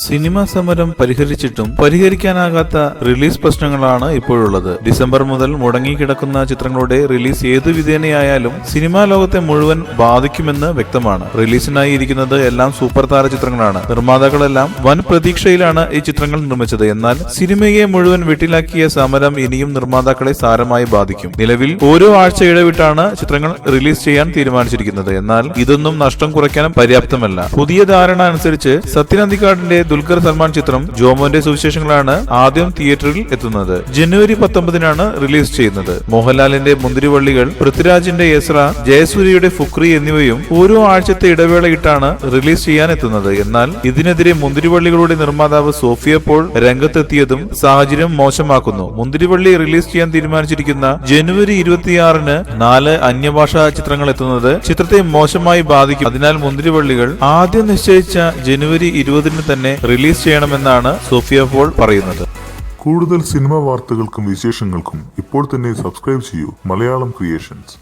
Cinema സമരം പരിഹരിച്ചിട്ടും പരിഹരിക്കാനാകാത്ത release പ്രശ്നങ്ങളാണ് ഇപ്പോഴുള്ളത്. ഡിസംബർ മുതൽ മുടങ്ങിക്കിടക്കുന്ന ചിത്രങ്ങളുടെ റിലീസ് ഏതു വിധേനയായാലും സിനിമാ ലോകത്തെ മുഴുവൻ ബാധിക്കുമെന്ന് വ്യക്തമാണ്. റിലീസിനായി ഇരിക്കുന്നത് എല്ലാം സൂപ്പർ താര ചിത്രങ്ങളാണ്. നിർമ്മാതാക്കളെല്ലാം വൻ പ്രതീക്ഷയിലാണ് ഈ ചിത്രങ്ങൾ നിർമ്മിച്ചത്. എന്നാൽ സിനിമയെ മുഴുവൻ വെട്ടിലാക്കിയ സമരം ഇനിയും നിർമ്മാതാക്കളെ സാരമായി ബാധിക്കും. നിലവിൽ ഓരോ ആഴ്ച ഇടവിട്ടാണ് ചിത്രങ്ങൾ റിലീസ് ചെയ്യാൻ തീരുമാനിച്ചിരിക്കുന്നത്. എന്നാൽ ഇതൊന്നും നഷ്ടം കുറയ്ക്കാൻ പര്യാപ്തമല്ല. പുതിയ ധാരണ അനുസരിച്ച് സത്യനന്ദിക്കാടിന്റെ ദുൽഖർ സൽമാൻ ചിത്രം ജോമോന്റെ സുവിശേഷങ്ങളാണ് ആദ്യം തിയേറ്ററിൽ എത്തുന്നത്. ജനുവരി 19 റിലീസ് ചെയ്യുന്നത്. മോഹൻലാലിന്റെ മുന്തിരിവള്ളികൾ, പൃഥ്വിരാജിന്റെ യസ്ര, ജയസൂര്യയുടെ ഫുക്രി എന്നിവയും ഓരോ ആഴ്ചത്തെ ഇടവേളയിട്ടാണ് റിലീസ് ചെയ്യാൻ എത്തുന്നത്. എന്നാൽ ഇതിനെതിരെ മുന്തിരിവള്ളികളുടെ നിർമ്മാതാവ് സോഫിയ പോൾ രംഗത്തെത്തിയതും സാഹചര്യം മോശമാക്കുന്നു. മുന്തിരിവള്ളി റിലീസ് ചെയ്യാൻ തീരുമാനിച്ചിരിക്കുന്ന ജനുവരി 26 4 അന്യഭാഷാ ചിത്രങ്ങൾ എത്തുന്നത് ചിത്രത്തെ മോശമായി ബാധിക്കും. അതിനാൽ മുന്തിരിവള്ളികൾ ആദ്യം നിശ്ചയിച്ച ജനുവരി 20 തന്നെ റിലീസ് ചെയ്യണമെന്നാണ് സോഫിയ പോൾ പറയുന്നത്. കൂടുതൽ സിനിമാ വാർത്തകൾക്കും വിശേഷങ്ങൾക്കും ഇപ്പോൾ തന്നെ സബ്സ്ക്രൈബ് ചെയ്യൂ മലയാളം ക്രിയേഷൻസ്.